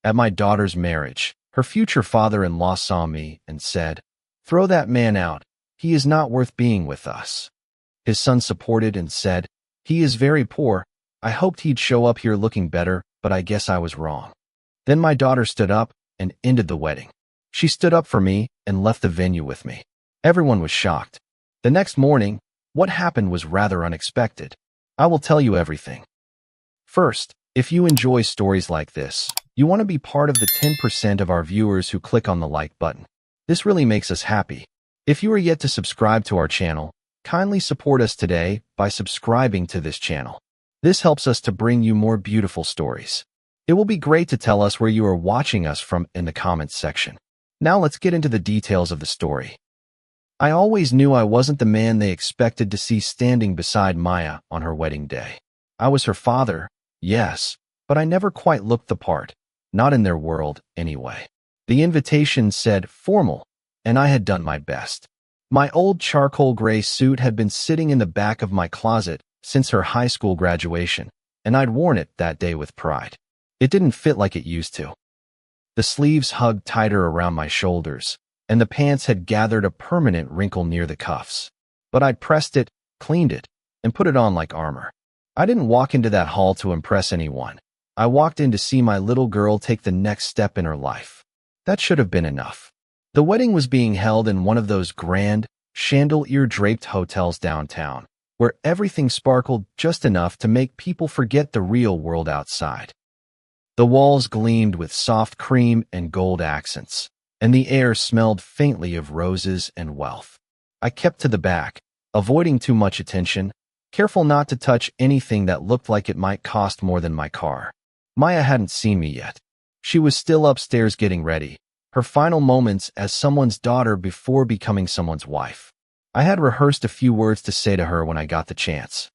At my daughter's marriage, her future father-in-law saw me and said, "Throw that man out. He is not worth being with us." His son supported and said, "He is very poor. I hoped he'd show up here looking better, but I guess I was wrong." Then my daughter stood up and ended the wedding. She stood up for me and left the venue with me. Everyone was shocked. The next morning, what happened was rather unexpected. I will tell you everything. First, if you enjoy stories like this, you want to be part of the 10% of our viewers who click on the like button. This really makes us happy. If you are yet to subscribe to our channel, kindly support us today by subscribing to this channel. This helps us to bring you more beautiful stories. It will be great to tell us where you are watching us from in the comments section. Now let's get into the details of the story. I always knew I wasn't the man they expected to see standing beside Maya on her wedding day. I was her father, yes, but I never quite looked the part. Not in their world, anyway. The invitation said formal, and I had done my best. My old charcoal gray suit had been sitting in the back of my closet since her high school graduation, and I'd worn it that day with pride. It didn't fit like it used to. The sleeves hugged tighter around my shoulders, and the pants had gathered a permanent wrinkle near the cuffs. But I'd pressed it, cleaned it, and put it on like armor. I didn't walk into that hall to impress anyone. I walked in to see my little girl take the next step in her life. That should have been enough. The wedding was being held in one of those grand, chandelier-draped hotels downtown, where everything sparkled just enough to make people forget the real world outside. The walls gleamed with soft cream and gold accents, and the air smelled faintly of roses and wealth. I kept to the back, avoiding too much attention, careful not to touch anything that looked like it might cost more than my car. Maya hadn't seen me yet. She was still upstairs getting ready, her final moments as someone's daughter before becoming someone's wife. I had rehearsed a few words to say to her when I got the chance.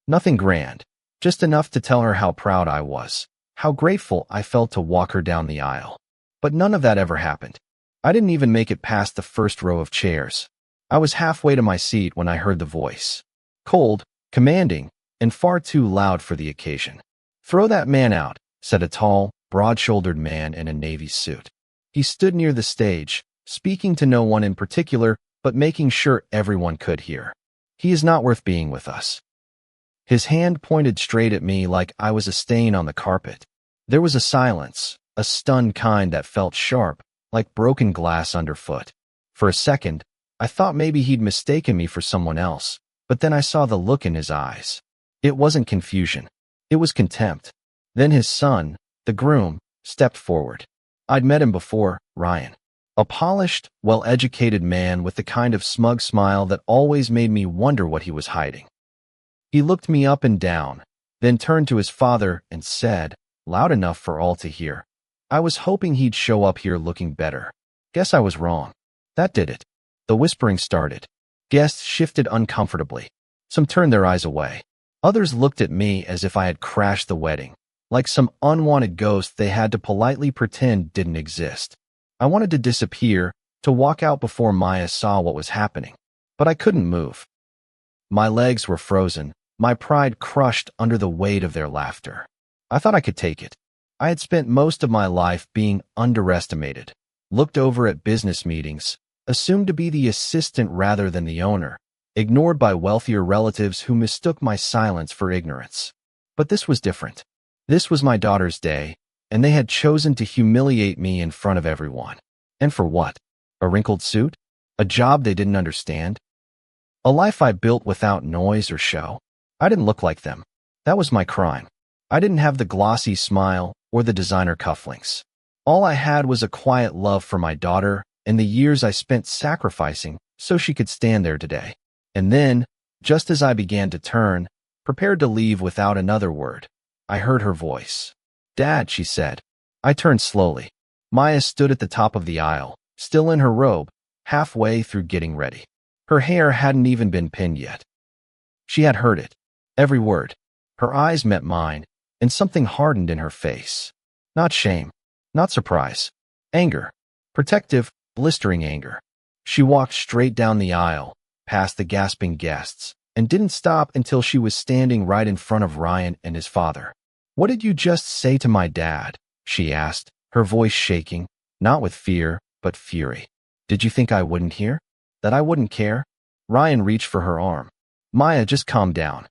Nothing grand, just enough to tell her how proud I was, how grateful I felt to walk her down the aisle. But none of that ever happened. I didn't even make it past the first row of chairs. I was halfway to my seat when I heard the voice. Cold, commanding, and far too loud for the occasion. "Throw that man out," said a tall, broad-shouldered man in a navy suit. He stood near the stage, speaking to no one in particular, but making sure everyone could hear. "He is not worth being with us." His hand pointed straight at me like I was a stain on the carpet. There was a silence, a stunned kind that felt sharp, like broken glass underfoot. For a second, I thought maybe he'd mistaken me for someone else, but then I saw the look in his eyes. It wasn't confusion. It was contempt. Then his son, the groom, stepped forward. I'd met him before, Ryan. A polished, well-educated man with the kind of smug smile that always made me wonder what he was hiding. He looked me up and down, then turned to his father and said, loud enough for all to hear, "I was hoping he'd show up here looking better. Guess I was wrong." That did it. The whispering started. Guests shifted uncomfortably. Some turned their eyes away. Others looked at me as if I had crashed the wedding, like some unwanted ghost they had to politely pretend didn't exist. I wanted to disappear, to walk out before Maya saw what was happening, but I couldn't move. My legs were frozen, my pride crushed under the weight of their laughter. I thought I could take it. I had spent most of my life being underestimated, looked over at business meetings, assumed to be the assistant rather than the owner, ignored by wealthier relatives who mistook my silence for ignorance. But this was different. This was my daughter's day, and they had chosen to humiliate me in front of everyone. And for what? A wrinkled suit? A job they didn't understand? A life I built without noise or show? I didn't look like them. That was my crime. I didn't have the glossy smile or the designer cufflinks. All I had was a quiet love for my daughter and the years I spent sacrificing so she could stand there today. And then, just as I began to turn, prepared to leave without another word, I heard her voice. "Dad," she said. I turned slowly. Maya stood at the top of the aisle, still in her robe, halfway through getting ready. Her hair hadn't even been pinned yet. She had heard it. Every word. Her eyes met mine, and something hardened in her face. Not shame, not surprise. Anger. Protective, blistering anger. She walked straight down the aisle, past the gasping guests, and didn't stop until she was standing right in front of Ryan and his father. "What did you just say to my dad?" she asked, her voice shaking, not with fear, but fury. Did you think I wouldn't hear? That I wouldn't care? Ryan reached for her arm. Maya, just calm down.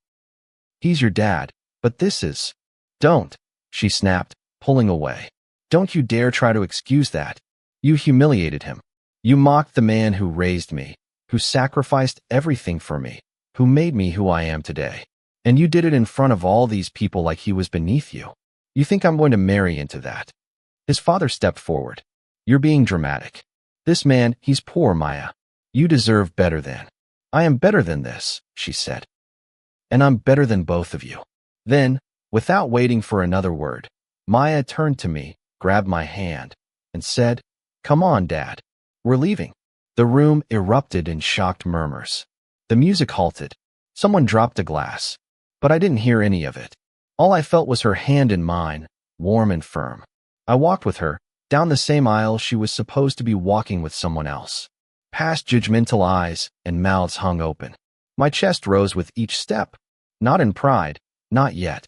He's your dad, but this is… Don't, she snapped, pulling away. Don't you dare try to excuse that. You humiliated him. You mocked the man who raised me, who sacrificed everything for me, who made me who I am today. And you did it in front of all these people like he was beneath you. You think I'm going to marry into that? His father stepped forward. You're being dramatic. This man, he's poor, Maya. You deserve better than. I am better than this, she said. And I'm better than both of you. Then, without waiting for another word, Maya turned to me, grabbed my hand, and said, Come on, Dad. We're leaving. The room erupted in shocked murmurs. The music halted. Someone dropped a glass. But I didn't hear any of it. All I felt was her hand in mine, warm and firm. I walked with her, down the same aisle she was supposed to be walking with someone else. Past judgmental eyes and mouths hung open. My chest rose with each step. Not in pride, not yet.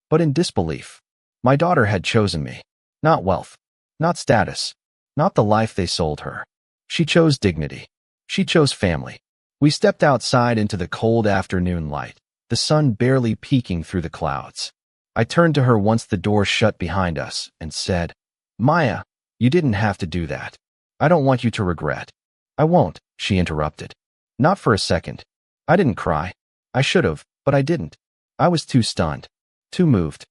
But in disbelief. My daughter had chosen me. Not wealth. Not status. Not the life they sold her. She chose dignity. She chose family. We stepped outside into the cold afternoon light, the sun barely peeking through the clouds. I turned to her once the door shut behind us and said, Maya, you didn't have to do that. I don't want you to regret. I won't, she interrupted. Not for a second. I didn't cry. I should have, but I didn't. I was too stunned, too moved.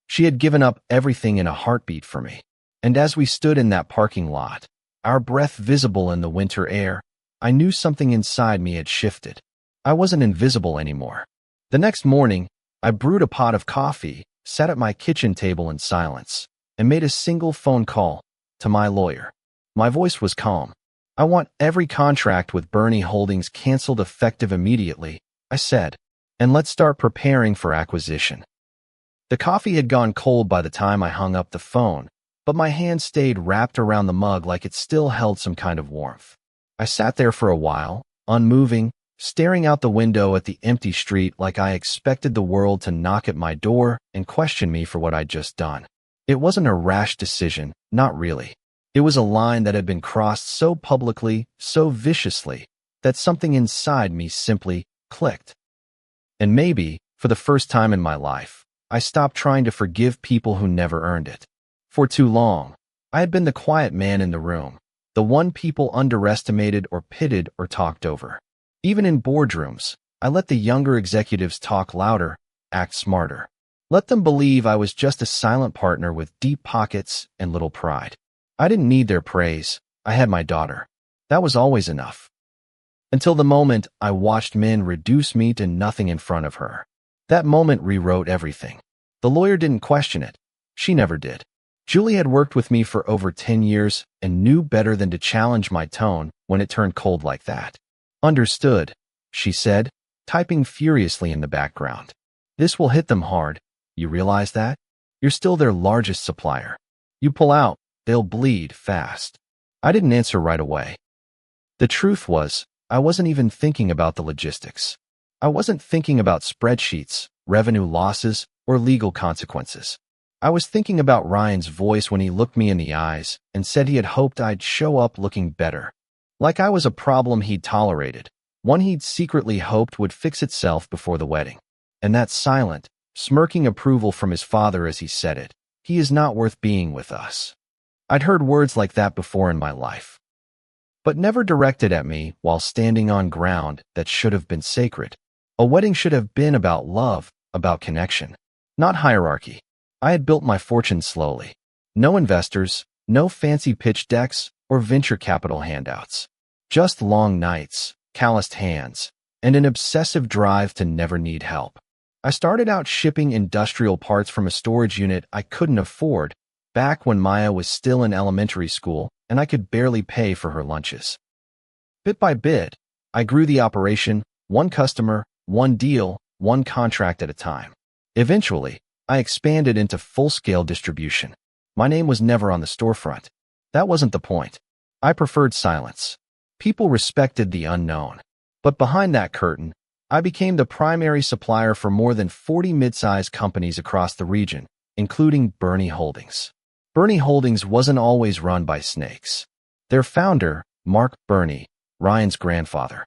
She had given up everything in a heartbeat for me. And as we stood in that parking lot, our breath visible in the winter air, I knew something inside me had shifted. I wasn't invisible anymore. The next morning, I brewed a pot of coffee, sat at my kitchen table in silence, and made a single phone call to my lawyer. My voice was calm. I want every contract with Bernie Holdings canceled effective immediately, I said, and let's start preparing for acquisition. The coffee had gone cold by the time I hung up the phone, but my hand stayed wrapped around the mug like it still held some kind of warmth. I sat there for a while, unmoving, staring out the window at the empty street like I expected the world to knock at my door and question me for what I'd just done. It wasn't a rash decision, not really. It was a line that had been crossed so publicly, so viciously, that something inside me simply clicked. And maybe, for the first time in my life, I stopped trying to forgive people who never earned it. For too long, I had been the quiet man in the room, the one people underestimated or pitted or talked over. Even in boardrooms, I let the younger executives talk louder, act smarter. Let them believe I was just a silent partner with deep pockets and little pride. I didn't need their praise. I had my daughter. That was always enough. Until the moment I watched men reduce me to nothing in front of her. That moment rewrote everything. The lawyer didn't question it. She never did. Julie had worked with me for over 10 years and knew better than to challenge my tone when it turned cold like that. Understood, she said, typing furiously in the background. This will hit them hard. You realize that? You're still their largest supplier. You pull out, they'll bleed fast. I didn't answer right away. The truth was, I wasn't even thinking about the logistics. I wasn't thinking about spreadsheets, revenue losses, or legal consequences. I was thinking about Ryan's voice when he looked me in the eyes and said he had hoped I'd show up looking better. Like I was a problem he'd tolerated, one he'd secretly hoped would fix itself before the wedding. And that silent, smirking approval from his father as he said it, he is not worth being with us. I'd heard words like that before in my life, but never directed at me while standing on ground that should have been sacred. A wedding should have been about love, about connection, not hierarchy. I had built my fortune slowly. No investors, no fancy pitch decks or venture capital handouts. Just long nights, calloused hands, and an obsessive drive to never need help. I started out shipping industrial parts from a storage unit I couldn't afford, back when Maya was still in elementary school and I could barely pay for her lunches. Bit by bit, I grew the operation, one customer, one deal, one contract at a time. Eventually, I expanded into full-scale distribution. My name was never on the storefront. That wasn't the point. I preferred silence. People respected the unknown. But behind that curtain, I became the primary supplier for more than 40 mid-sized companies across the region, including Bernie Holdings. Bernie Holdings wasn't always run by snakes. Their founder, Mark Burney, Ryan's grandfather,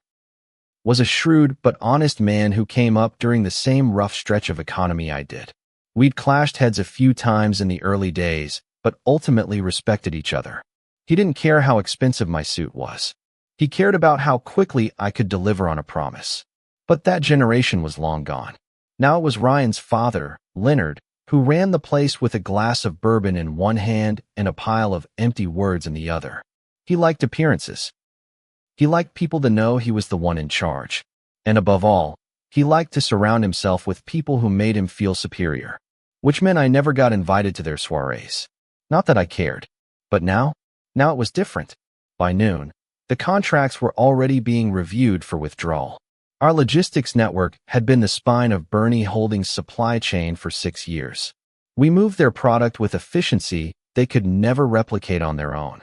was a shrewd but honest man who came up during the same rough stretch of economy I did. We'd clashed heads a few times in the early days, but ultimately respected each other. He didn't care how expensive my suit was. He cared about how quickly I could deliver on a promise. But that generation was long gone. Now it was Ryan's father, Leonard, who ran the place with a glass of bourbon in one hand and a pile of empty words in the other. He liked appearances. He liked people to know he was the one in charge. And above all, he liked to surround himself with people who made him feel superior, which meant I never got invited to their soirees. Not that I cared. But now it was different. By noon, the contracts were already being reviewed for withdrawal. Our logistics network had been the spine of Bernie Holdings' supply chain for 6 years. We moved their product with efficiency they could never replicate on their own.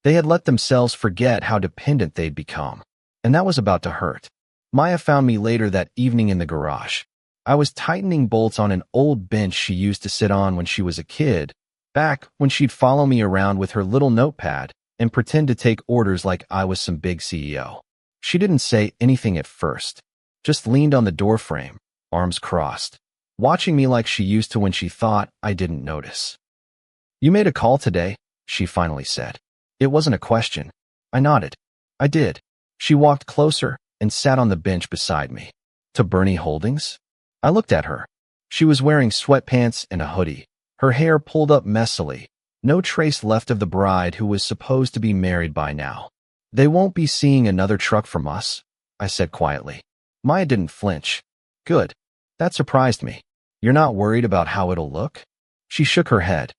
They had let themselves forget how dependent they'd become, and that was about to hurt. Maya found me later that evening in the garage. I was tightening bolts on an old bench she used to sit on when she was a kid, back when she'd follow me around with her little notepad and pretend to take orders like I was some big CEO. She didn't say anything at first, just leaned on the doorframe, arms crossed, watching me like she used to when she thought I didn't notice. "You made a call today," she finally said. It wasn't a question. I nodded. I did. She walked closer and sat on the bench beside me. "To Bernie Holdings?" I looked at her. She was wearing sweatpants and a hoodie, her hair pulled up messily, no trace left of the bride who was supposed to be married by now. "They won't be seeing another truck from us," I said quietly. Maya didn't flinch. "Good. That surprised me. You're not worried about how it'll look?" She shook her head.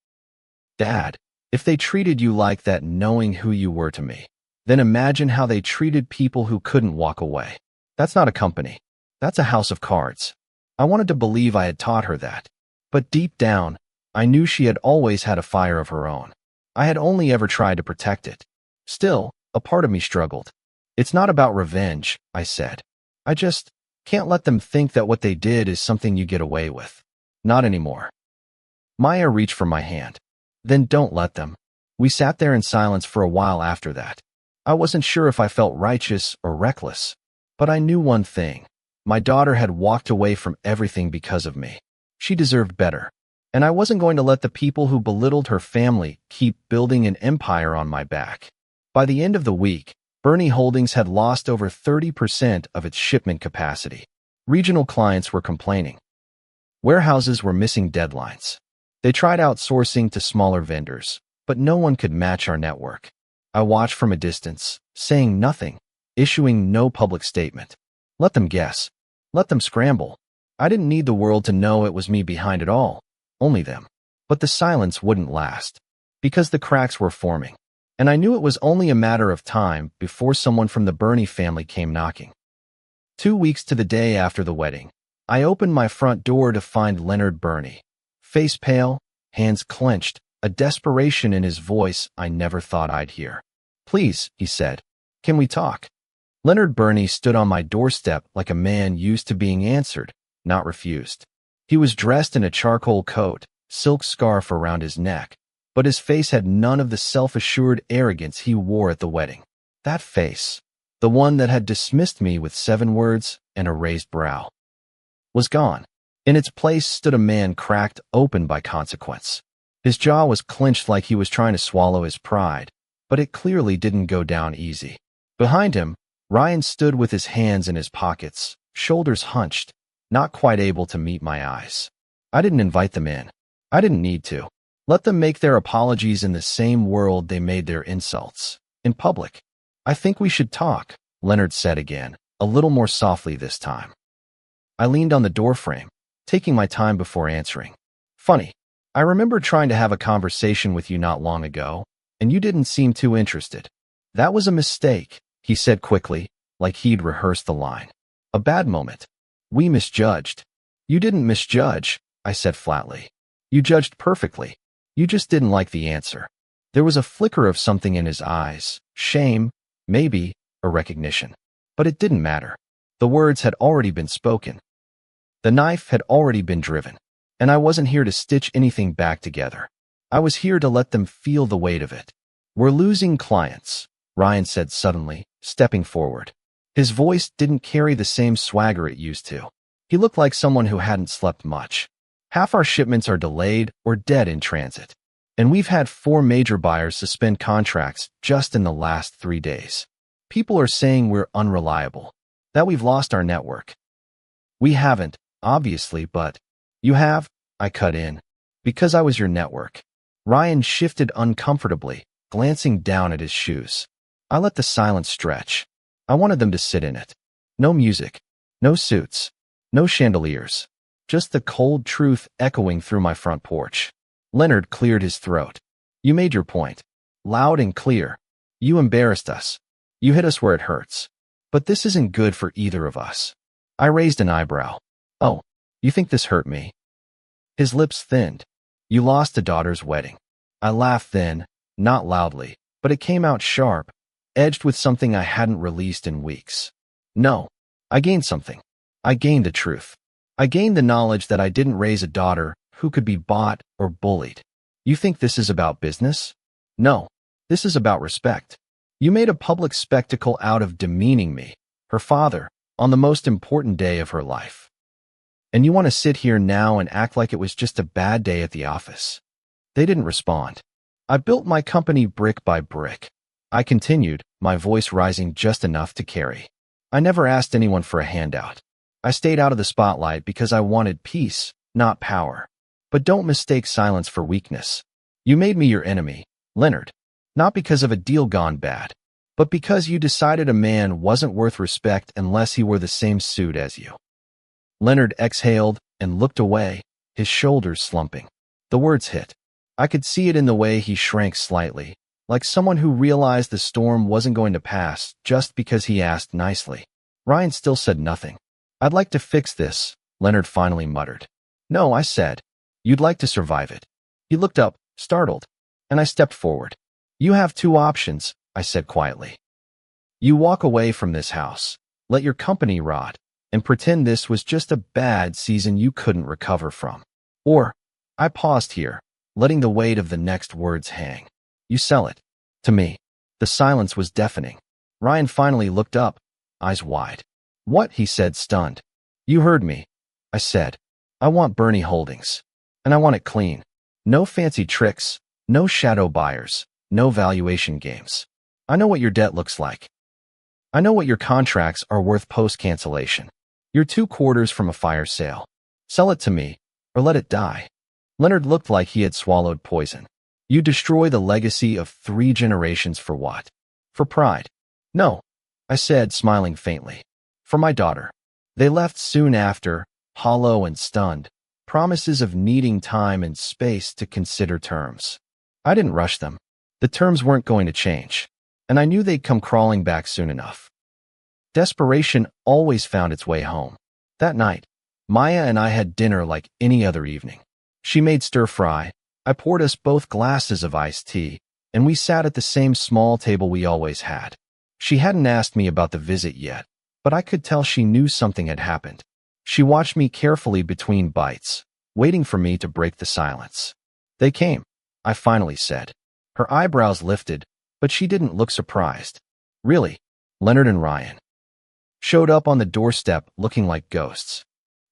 "Dad, if they treated you like that knowing who you were to me, then imagine how they treated people who couldn't walk away. That's not a company. That's a house of cards." I wanted to believe I had taught her that. But deep down, I knew she had always had a fire of her own. I had only ever tried to protect it. Still, a part of me struggled. "It's not about revenge," I said. "I just can't let them think that what they did is something you get away with. Not anymore." Maya reached for my hand. "Then don't let them." We sat there in silence for a while after that. I wasn't sure if I felt righteous or reckless, but I knew one thing. My daughter had walked away from everything because of me. She deserved better. And I wasn't going to let the people who belittled her family keep building an empire on my back. By the end of the week, Bernie Holdings had lost over 30% of its shipment capacity. Regional clients were complaining. Warehouses were missing deadlines. They tried outsourcing to smaller vendors, but no one could match our network. I watched from a distance, saying nothing, issuing no public statement. Let them guess. Let them scramble. I didn't need the world to know it was me behind it all, only them. But the silence wouldn't last, because the cracks were forming. And I knew it was only a matter of time before someone from the Burney family came knocking. 2 weeks to the day after the wedding, I opened my front door to find Leonard Burney. Face pale, hands clenched, a desperation in his voice I never thought I'd hear. "Please," he said, "can we talk?" Leonard Burney stood on my doorstep like a man used to being answered, not refused. He was dressed in a charcoal coat, silk scarf around his neck, but his face had none of the self-assured arrogance he wore at the wedding. That face, the one that had dismissed me with 7 words and a raised brow, was gone. In its place stood a man cracked open by consequence. His jaw was clenched like he was trying to swallow his pride, but it clearly didn't go down easy. Behind him, Ryan stood with his hands in his pockets, shoulders hunched, not quite able to meet my eyes. I didn't invite them in. I didn't need to. Let them make their apologies in the same world they made their insults, in public. "I think we should talk," Leonard said again, a little more softly this time. I leaned on the doorframe, taking my time before answering. "Funny. I remember trying to have a conversation with you not long ago, and you didn't seem too interested." "That was a mistake," he said quickly, like he'd rehearsed the line. "A bad moment. We misjudged." "You didn't misjudge," I said flatly. "You judged perfectly. You just didn't like the answer." There was a flicker of something in his eyes, shame, maybe, a recognition. But it didn't matter. The words had already been spoken. The knife had already been driven. And I wasn't here to stitch anything back together. I was here to let them feel the weight of it. We're losing clients, Ryan said suddenly, stepping forward. His voice didn't carry the same swagger it used to. He looked like someone who hadn't slept much. Half our shipments are delayed or dead in transit. And we've had 4 major buyers suspend contracts just in the last 3 days. People are saying we're unreliable, that we've lost our network. We haven't, obviously, but you have, I cut in. Because I was your network. Ryan shifted uncomfortably, glancing down at his shoes. I let the silence stretch. I wanted them to sit in it. No music, no suits, no chandeliers. Just the cold truth echoing through my front porch. Leonard cleared his throat. You made your point. Loud and clear. You embarrassed us. You hit us where it hurts. But this isn't good for either of us. I raised an eyebrow. Oh, you think this hurt me? His lips thinned. You lost a daughter's wedding. I laughed then, not loudly, but it came out sharp, edged with something I hadn't released in weeks. No, I gained something. I gained the truth. I gained the knowledge that I didn't raise a daughter who could be bought or bullied. You think this is about business? No, this is about respect. You made a public spectacle out of demeaning me, her father, on the most important day of her life. And you want to sit here now and act like it was just a bad day at the office. They didn't respond. I built my company brick by brick. I continued, my voice rising just enough to carry. I never asked anyone for a handout. I stayed out of the spotlight because I wanted peace, not power. But don't mistake silence for weakness. You made me your enemy, Leonard. Not because of a deal gone bad, but because you decided a man wasn't worth respect unless he wore the same suit as you. Leonard exhaled and looked away, his shoulders slumping. The words hit. I could see it in the way he shrank slightly, like someone who realized the storm wasn't going to pass just because he asked nicely. Ryan still said nothing. I'd like to fix this, Leonard finally muttered. No, I said. You'd like to survive it. He looked up, startled, and I stepped forward. You have 2 options, I said quietly. You walk away from this house, let your company rot, and pretend this was just a bad season you couldn't recover from. Or, I paused here, letting the weight of the next words hang. You sell it. To me. The silence was deafening. Ryan finally looked up, eyes wide. What? He said, stunned. You heard me. I said. I want Bernie Holdings. And I want it clean. No fancy tricks, no shadow buyers, no valuation games. I know what your debt looks like. I know what your contracts are worth post-cancellation. You're 2 quarters from a fire sale. Sell it to me, or let it die. Leonard looked like he had swallowed poison. You destroy the legacy of 3 generations for what? For pride. No, I said, smiling faintly. For my daughter. They left soon after, hollow and stunned, promises of needing time and space to consider terms. I didn't rush them. The terms weren't going to change, and I knew they'd come crawling back soon enough. Desperation always found its way home. That night, Maya and I had dinner like any other evening. She made stir-fry, I poured us both glasses of iced tea, and we sat at the same small table we always had. She hadn't asked me about the visit yet, but I could tell she knew something had happened. She watched me carefully between bites, waiting for me to break the silence. They came, I finally said. Her eyebrows lifted, but she didn't look surprised. Really? Leonard and Ryan showed up on the doorstep looking like ghosts.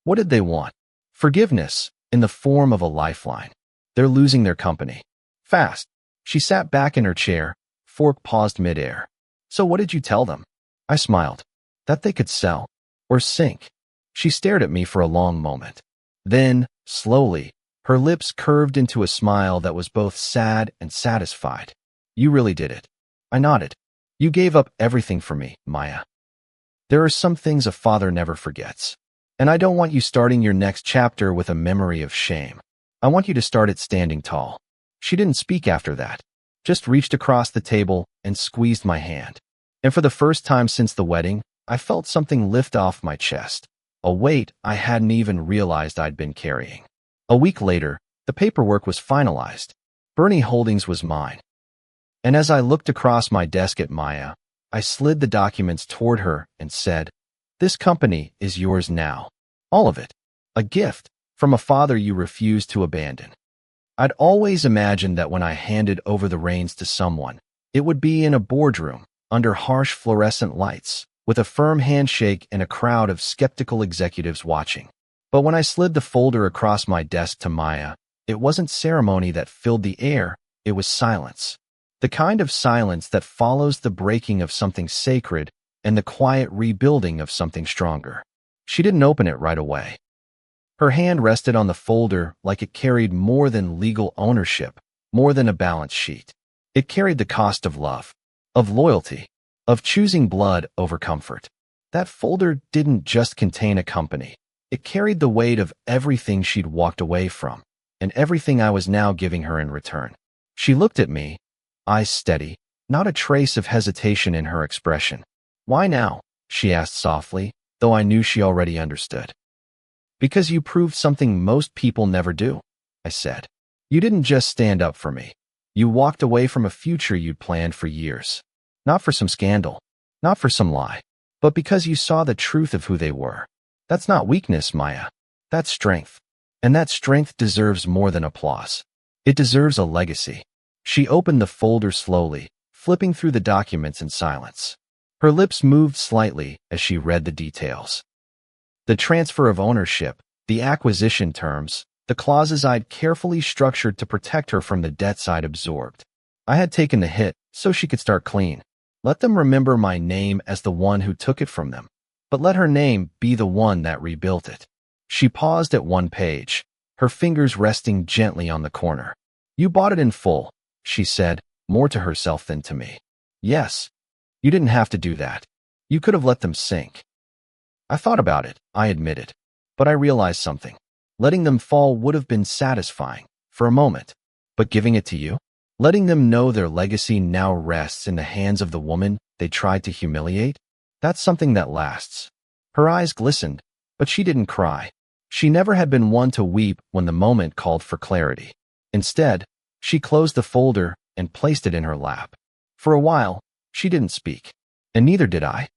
What did they want? Forgiveness, in the form of a lifeline. They're losing their company. Fast. She sat back in her chair, fork paused midair. So what did you tell them? I smiled. That they could sell. Or sink. She stared at me for a long moment. Then, slowly, her lips curved into a smile that was both sad and satisfied. You really did it. I nodded. You gave up everything for me, Maya. There are some things a father never forgets. And I don't want you starting your next chapter with a memory of shame. I want you to start it standing tall. She didn't speak after that, just reached across the table and squeezed my hand. And for the first time since the wedding, I felt something lift off my chest, a weight I hadn't even realized I'd been carrying. A week later, the paperwork was finalized. Bernie Holdings was mine. And as I looked across my desk at Maya, I slid the documents toward her and said, "This company is yours now. All of it. A gift, from a father you refused to abandon. I'd always imagined that when I handed over the reins to someone, it would be in a boardroom, under harsh fluorescent lights, with a firm handshake and a crowd of skeptical executives watching. But when I slid the folder across my desk to Maya, it wasn't ceremony that filled the air, it was silence. The kind of silence that follows the breaking of something sacred and the quiet rebuilding of something stronger. She didn't open it right away. Her hand rested on the folder like it carried more than legal ownership, more than a balance sheet. It carried the cost of love, of loyalty, of choosing blood over comfort. That folder didn't just contain a company. It carried the weight of everything she'd walked away from, and everything I was now giving her in return. She looked at me, eyes steady, not a trace of hesitation in her expression. "Why now?" she asked softly, though I knew she already understood. "Because you proved something most people never do," I said. "You didn't just stand up for me. You walked away from a future you'd planned for years. Not for some scandal, not for some lie, but because you saw the truth of who they were. That's not weakness, Maya. That's strength. And that strength deserves more than applause. It deserves a legacy." She opened the folder slowly, flipping through the documents in silence. Her lips moved slightly as she read the details. The transfer of ownership, the acquisition terms, the clauses I'd carefully structured to protect her from the debts I'd absorbed. I had taken the hit so she could start clean. Let them remember my name as the one who took it from them, but let her name be the one that rebuilt it. She paused at one page, her fingers resting gently on the corner. "You bought it in full," she said, more to herself than to me. "Yes. You didn't have to do that. You could have let them sink." I thought about it, I admitted, but I realized something. Letting them fall would have been satisfying, for a moment. But giving it to you? Letting them know their legacy now rests in the hands of the woman they tried to humiliate? That's something that lasts. Her eyes glistened, but she didn't cry. She never had been one to weep when the moment called for clarity. Instead, she closed the folder and placed it in her lap. For a while, she didn't speak, and neither did I.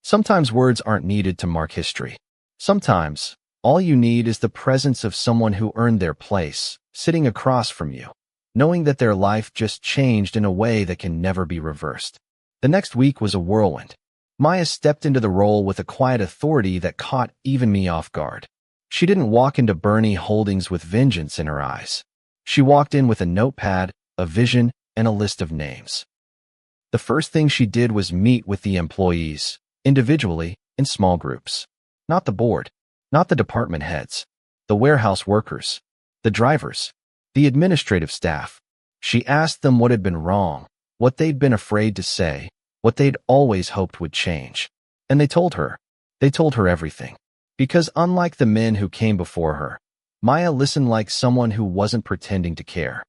Sometimes words aren't needed to mark history. Sometimes, all you need is the presence of someone who earned their place, sitting across from you, knowing that their life just changed in a way that can never be reversed. The next week was a whirlwind. Maya stepped into the role with a quiet authority that caught even me off guard. She didn't walk into Bernie Holdings with vengeance in her eyes. She walked in with a notepad, a vision, and a list of names. The first thing she did was meet with the employees, individually, in small groups. Not the board, not the department heads, the warehouse workers, the drivers, the administrative staff. She asked them what had been wrong, what they'd been afraid to say, what they'd always hoped would change. And they told her. They told her everything. Because unlike the men who came before her, Maya listened like someone who wasn't pretending to care.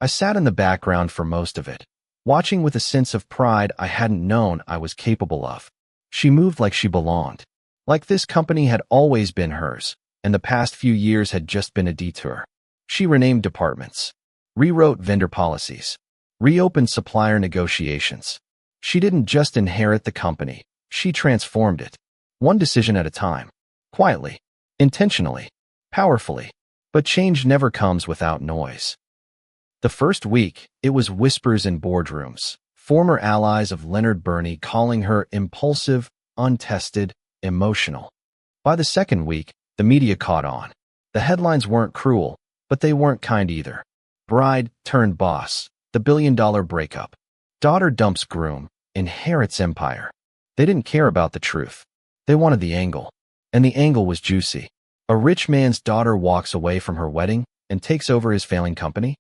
I sat in the background for most of it, watching with a sense of pride I hadn't known I was capable of. She moved like she belonged, like this company had always been hers, and the past few years had just been a detour. She renamed departments, rewrote vendor policies, reopened supplier negotiations. She didn't just inherit the company, she transformed it, one decision at a time, quietly, intentionally, powerfully. But change never comes without noise. The first week, it was whispers in boardrooms, former allies of Leonard Burney calling her impulsive, untested, emotional. By the second week, the media caught on. The headlines weren't cruel, but they weren't kind either. Bride turned boss, the billion-dollar breakup. Daughter dumps groom, inherits empire. They didn't care about the truth. They wanted the angle. And the angle was juicy. A rich man's daughter walks away from her wedding and takes over his failing company?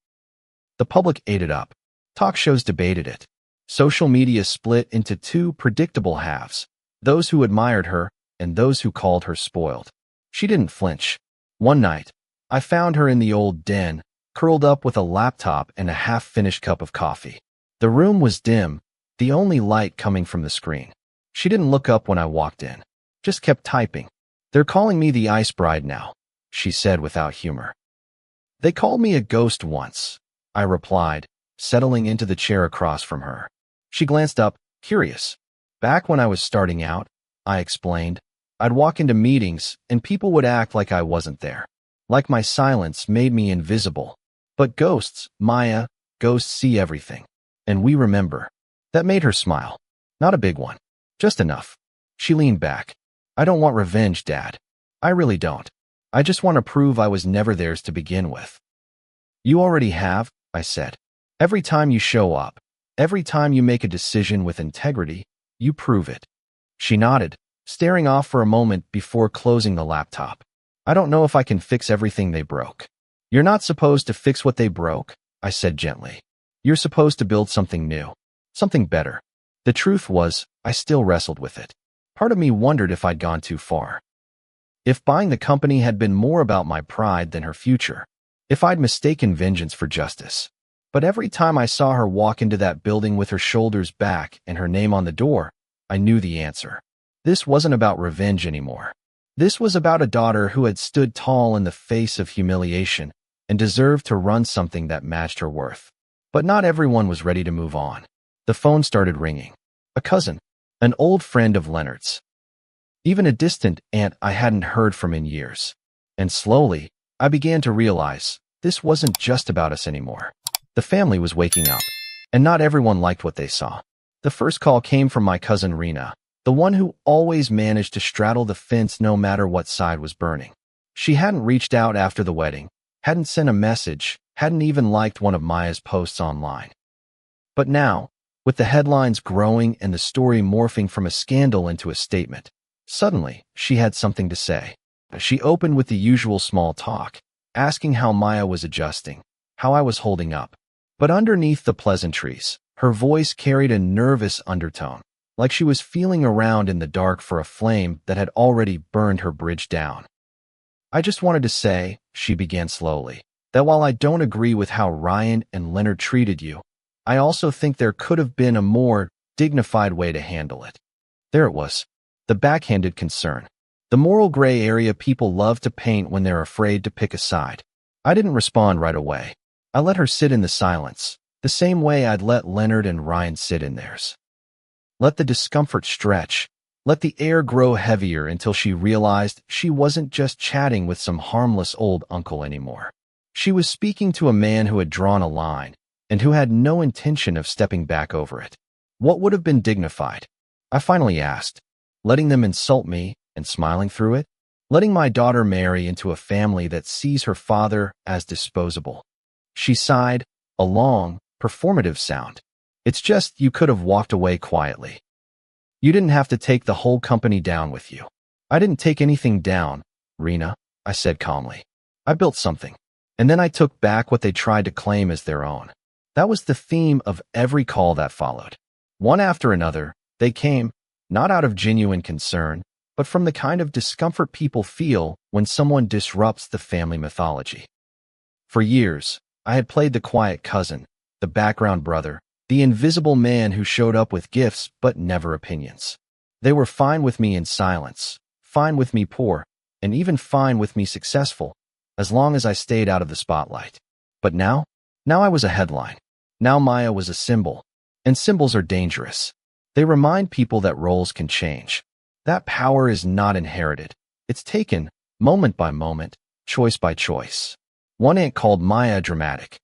The public ate it up. Talk shows debated it. Social media split into two predictable halves, those who admired her and those who called her spoiled. She didn't flinch. One night, I found her in the old den, curled up with a laptop and a half-finished cup of coffee. The room was dim, the only light coming from the screen. She didn't look up when I walked in, just kept typing. "They're calling me the ice bride now," she said without humor. "They called me a ghost once," I replied, settling into the chair across from her. She glanced up, curious. "Back when I was starting out," I explained, "I'd walk into meetings and people would act like I wasn't there. Like my silence made me invisible. But ghosts, Maya, ghosts see everything. And we remember. That made her smile. Not a big one. Just enough. She leaned back. I don't want revenge, Dad. I really don't. I just want to prove I was never theirs to begin with. You already have, I said. Every time you show up, every time you make a decision with integrity, you prove it. She nodded, staring off for a moment before closing the laptop. I don't know if I can fix everything they broke. You're not supposed to fix what they broke, I said gently. You're supposed to build something new, something better. The truth was, I still wrestled with it. Part of me wondered if I'd gone too far. If buying the company had been more about my pride than her future. If I'd mistaken vengeance for justice. But every time I saw her walk into that building with her shoulders back and her name on the door, I knew the answer. This wasn't about revenge anymore. This was about a daughter who had stood tall in the face of humiliation and deserved to run something that matched her worth. But not everyone was ready to move on. The phone started ringing. A cousin, an old friend of Leonard's. Even a distant aunt I hadn't heard from in years. And slowly, I began to realize this wasn't just about us anymore. The family was waking up, and not everyone liked what they saw. The first call came from my cousin Rena, the one who always managed to straddle the fence no matter what side was burning. She hadn't reached out after the wedding, hadn't sent a message, hadn't even liked one of Maya's posts online. But now, with the headlines growing and the story morphing from a scandal into a statement, suddenly she had something to say. She opened with the usual small talk, asking how Maya was adjusting, how I was holding up. But underneath the pleasantries, her voice carried a nervous undertone, like she was feeling around in the dark for a flame that had already burned her bridge down. I just wanted to say, she began slowly, that while I don't agree with how Ryan and Leonard treated you, I also think there could have been a more dignified way to handle it. There it was, the backhanded concern, the moral gray area people love to paint when they're afraid to pick a side. I didn't respond right away. I let her sit in the silence, the same way I'd let Leonard and Ryan sit in theirs. Let the discomfort stretch, let the air grow heavier until she realized she wasn't just chatting with some harmless old uncle anymore. She was speaking to a man who had drawn a line and who had no intention of stepping back over it. What would have been dignified? I finally asked, letting them insult me and smiling through it? Letting my daughter marry into a family that sees her father as disposable. She sighed, a long, performative sound. It's just you could have walked away quietly. You didn't have to take the whole company down with you. I didn't take anything down, Rena, I said calmly. I built something, and then I took back what they tried to claim as their own. That was the theme of every call that followed. One after another, they came, not out of genuine concern, but from the kind of discomfort people feel when someone disrupts the family mythology. For years, I had played the quiet cousin, the background brother, the invisible man who showed up with gifts but never opinions. They were fine with me in silence, fine with me poor, and even fine with me successful, as long as I stayed out of the spotlight. But now I was a headline. Now Maya was a symbol, and symbols are dangerous. They remind people that roles can change. That power is not inherited. It's taken, moment by moment, choice by choice. One aunt called Maya dramatic.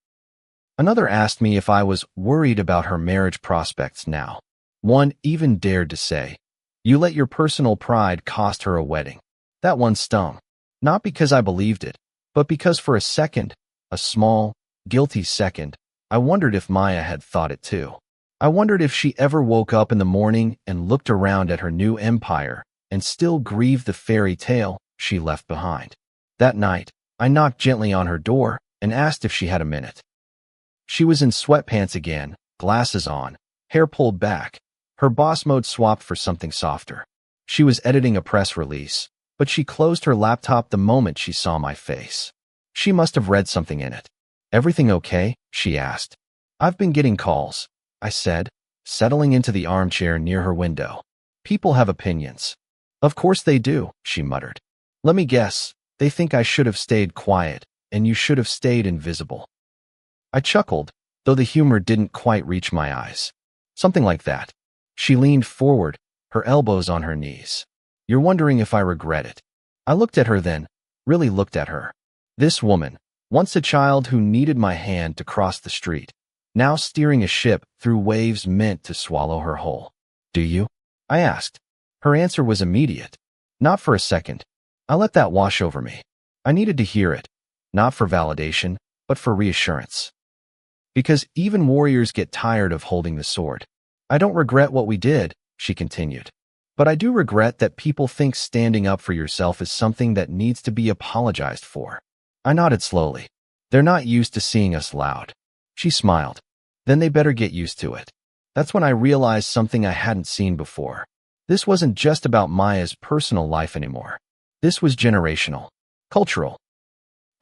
Another asked me if I was worried about her marriage prospects now. One even dared to say, "You let your personal pride cost her a wedding." That one stung. Not because I believed it, but because for a second, a small, guilty second, I wondered if Maya had thought it too. I wondered if she ever woke up in the morning and looked around at her new empire and still grieved the fairy tale she left behind. That night, I knocked gently on her door and asked if she had a minute. She was in sweatpants again, glasses on, hair pulled back, her boss mode swapped for something softer. She was editing a press release, but she closed her laptop the moment she saw my face. She must have read something in it. "Everything okay?" she asked. "I've been getting calls," I said, settling into the armchair near her window. "People have opinions." "Of course they do," she muttered. "Let me guess, they think I should have stayed quiet, and you should have stayed invisible." I chuckled, though the humor didn't quite reach my eyes. "Something like that." She leaned forward, her elbows on her knees. "You're wondering if I regret it." I looked at her then, really looked at her. This woman, once a child who needed my hand to cross the street, now steering a ship through waves meant to swallow her whole. Do you? I asked. Her answer was immediate. Not for a second. I let that wash over me. I needed to hear it, not for validation, but for reassurance. Because even warriors get tired of holding the sword. I don't regret what we did, she continued. But I do regret that people think standing up for yourself is something that needs to be apologized for. I nodded slowly. They're not used to seeing us loud. She smiled. Then they better get used to it. That's when I realized something I hadn't seen before. This wasn't just about Maya's personal life anymore. This was generational, cultural.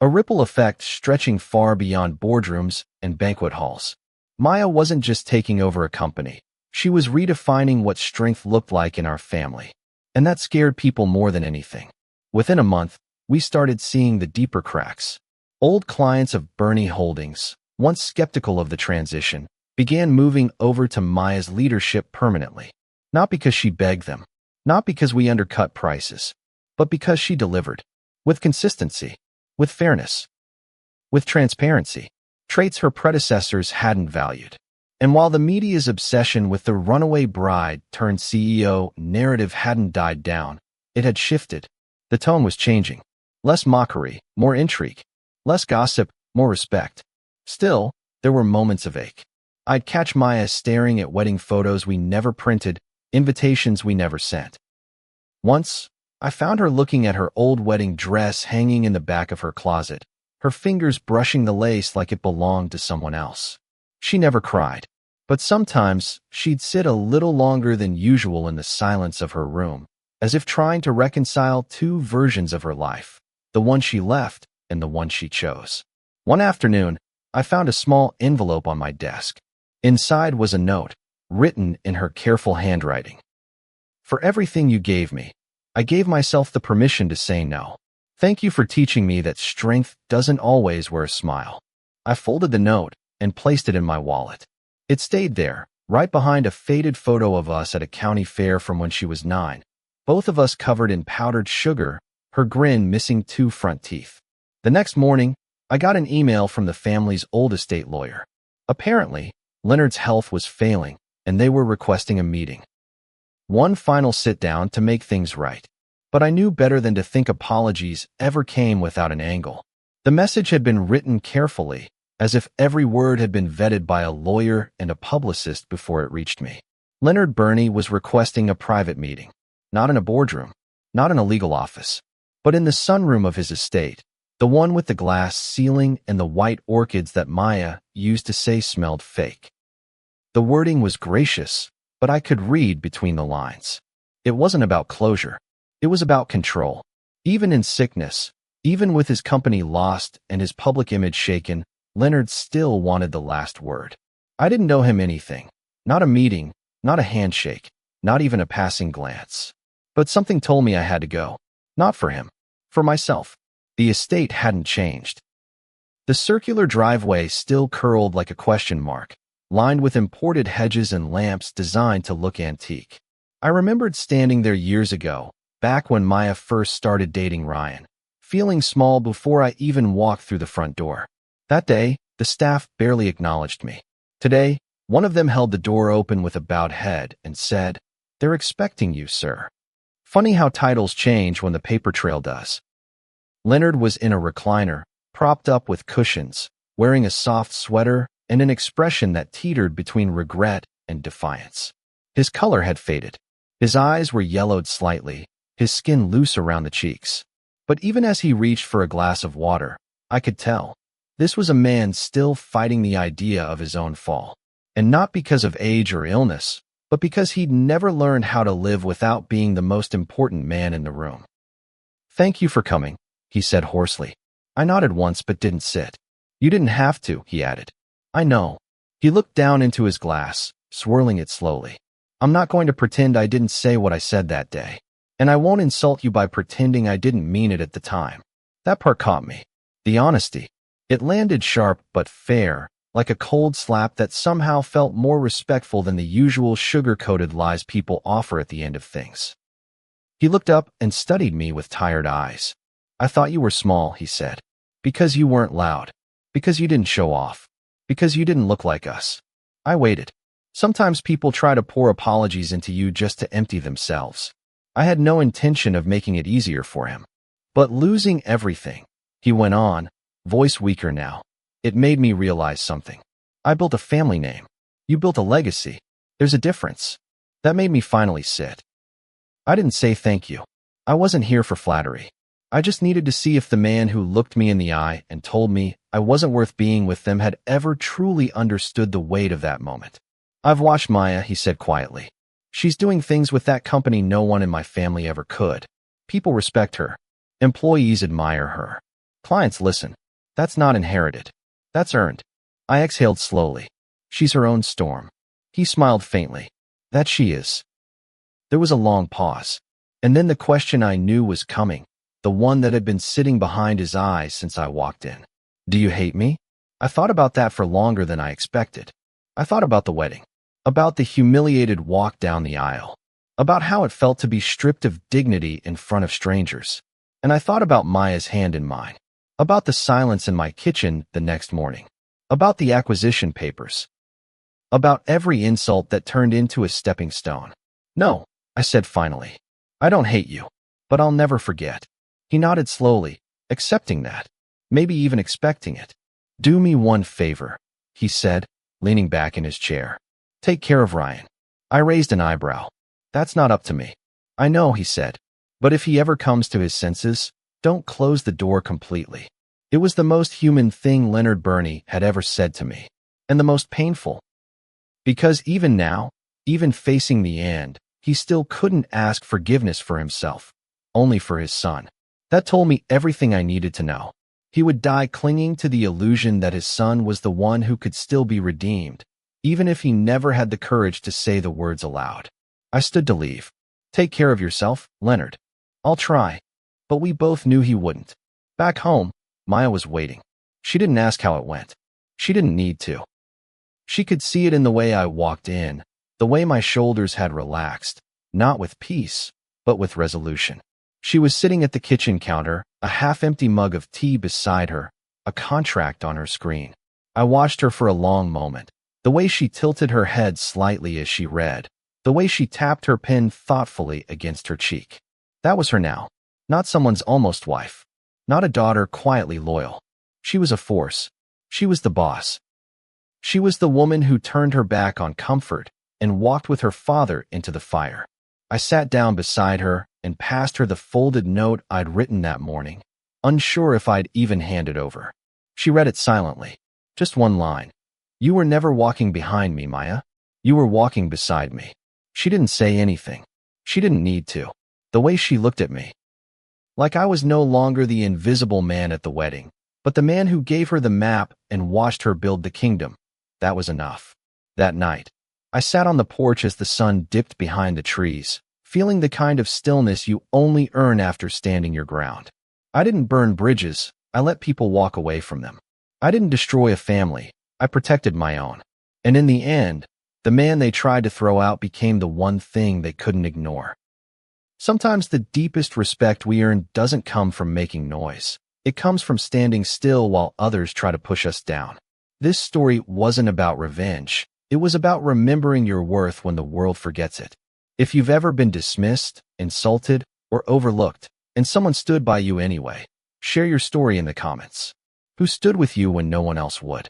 A ripple effect stretching far beyond boardrooms and banquet halls. Maya wasn't just taking over a company. She was redefining what strength looked like in our family. And that scared people more than anything. Within a month, we started seeing the deeper cracks. Old clients of Bernie Holdings, once skeptical of the transition, began moving over to Maya's leadership permanently. Not because she begged them, not because we undercut prices, but because she delivered. With consistency, with fairness, with transparency, traits her predecessors hadn't valued. And while the media's obsession with the runaway bride turned CEO narrative hadn't died down, it had shifted. The tone was changing. Less mockery, more intrigue. Less gossip, more respect. Still, there were moments of ache. I'd catch Maya staring at wedding photos we never printed, invitations we never sent. Once, I found her looking at her old wedding dress hanging in the back of her closet, her fingers brushing the lace like it belonged to someone else. She never cried, but sometimes she'd sit a little longer than usual in the silence of her room, as if trying to reconcile two versions of her life, the one she left and the one she chose. One afternoon, I found a small envelope on my desk. Inside was a note, written in her careful handwriting. For everything you gave me, I gave myself the permission to say no. Thank you for teaching me that strength doesn't always wear a smile. I folded the note and placed it in my wallet. It stayed there, right behind a faded photo of us at a county fair from when she was 9, both of us covered in powdered sugar, her grin missing 2 front teeth. The next morning, I got an email from the family's old estate lawyer. Apparently, Leonard's health was failing, and they were requesting a meeting. One final sit-down to make things right. But I knew better than to think apologies ever came without an angle. The message had been written carefully, as if every word had been vetted by a lawyer and a publicist before it reached me. Leonard Burney was requesting a private meeting, not in a boardroom, not in a legal office, but in the sunroom of his estate, the one with the glass ceiling and the white orchids that Maya used to say smelled fake. The wording was gracious, but I could read between the lines. It wasn't about closure. It was about control. Even in sickness, even with his company lost and his public image shaken, Leonard still wanted the last word. I didn't owe him anything. Not a meeting, not a handshake, not even a passing glance. But something told me I had to go. Not for him. For myself. The estate hadn't changed. The circular driveway still curled like a question mark, lined with imported hedges and lamps designed to look antique. I remembered standing there years ago, back when Maya first started dating Ryan, feeling small before I even walked through the front door. That day, the staff barely acknowledged me. Today, one of them held the door open with a bowed head and said, "They're expecting you, sir." Funny how titles change when the paper trail does. Leonard was in a recliner, propped up with cushions, wearing a soft sweater and an expression that teetered between regret and defiance. His color had faded. His eyes were yellowed slightly, his skin loose around the cheeks. But even as he reached for a glass of water, I could tell. This was a man still fighting the idea of his own fall. And not because of age or illness, but because he'd never learned how to live without being the most important man in the room. "Thank you for coming," he said hoarsely. I nodded once but didn't sit. "You didn't have to," he added. "I know." He looked down into his glass, swirling it slowly. "I'm not going to pretend I didn't say what I said that day. And I won't insult you by pretending I didn't mean it at the time." That part caught me. The honesty. It landed sharp but fair, like a cold slap that somehow felt more respectful than the usual sugar-coated lies people offer at the end of things. He looked up and studied me with tired eyes. "I thought you were small," he said. Because you weren't loud. Because you didn't show off. Because you didn't look like us. I waited. Sometimes people try to pour apologies into you just to empty themselves. I had no intention of making it easier for him. But losing everything, he went on, voice weaker now. It made me realize something. I built a family name. You built a legacy. There's a difference. That made me finally sit. I didn't say thank you. I wasn't here for flattery. I just needed to see if the man who looked me in the eye and told me I wasn't worth being with them had ever truly understood the weight of that moment. I've watched Maya, he said quietly. She's doing things with that company no one in my family ever could. People respect her. Employees admire her. Clients listen. That's not inherited. That's earned. I exhaled slowly. She's her own storm. He smiled faintly. That she is. There was a long pause. And then the question I knew was coming, the one that had been sitting behind his eyes since I walked in. Do you hate me? I thought about that for longer than I expected. I thought about the wedding. About the humiliated walk down the aisle. About how it felt to be stripped of dignity in front of strangers. And I thought about Maya's hand in mine. About the silence in my kitchen the next morning. About the acquisition papers. About every insult that turned into a stepping stone. No, I said finally. I don't hate you, but I'll never forget. He nodded slowly, accepting that. Maybe even expecting it. Do me one favor, he said, leaning back in his chair. Take care of Ryan. I raised an eyebrow. That's not up to me. I know, he said. But if he ever comes to his senses, don't close the door completely. It was the most human thing Leonard Burney had ever said to me. And the most painful. Because even now, even facing the end, he still couldn't ask forgiveness for himself. Only for his son. That told me everything I needed to know. He would die clinging to the illusion that his son was the one who could still be redeemed, even if he never had the courage to say the words aloud. I stood to leave. Take care of yourself, Leonard. I'll try. But we both knew he wouldn't. Back home, Maya was waiting. She didn't ask how it went. She didn't need to. She could see it in the way I walked in, the way my shoulders had relaxed, not with peace, but with resolution. She was sitting at the kitchen counter, a half-empty mug of tea beside her, a contract on her screen. I watched her for a long moment, the way she tilted her head slightly as she read, the way she tapped her pen thoughtfully against her cheek. That was her now, not someone's almost wife, not a daughter quietly loyal. She was a force. She was the boss. She was the woman who turned her back on comfort and walked with her father into the fire. I sat down beside her and passed her the folded note I'd written that morning, unsure if I'd even hand it over. She read it silently. Just one line. You were never walking behind me, Maya. You were walking beside me. She didn't say anything. She didn't need to. The way she looked at me. Like I was no longer the invisible man at the wedding, but the man who gave her the map and watched her build the kingdom. That was enough. That night, I sat on the porch as the sun dipped behind the trees, feeling the kind of stillness you only earn after standing your ground. I didn't burn bridges. I let people walk away from them. I didn't destroy a family. I protected my own. And in the end, the man they tried to throw out became the one thing they couldn't ignore. Sometimes the deepest respect we earn doesn't come from making noise. It comes from standing still while others try to push us down. This story wasn't about revenge. It was about remembering your worth when the world forgets it. If you've ever been dismissed, insulted, or overlooked, and someone stood by you anyway, share your story in the comments. Who stood with you when no one else would?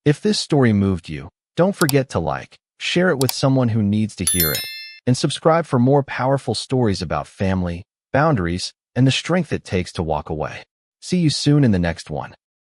If this story moved you, don't forget to like, share it with someone who needs to hear it, and subscribe for more powerful stories about family, boundaries, and the strength it takes to walk away. See you soon in the next one.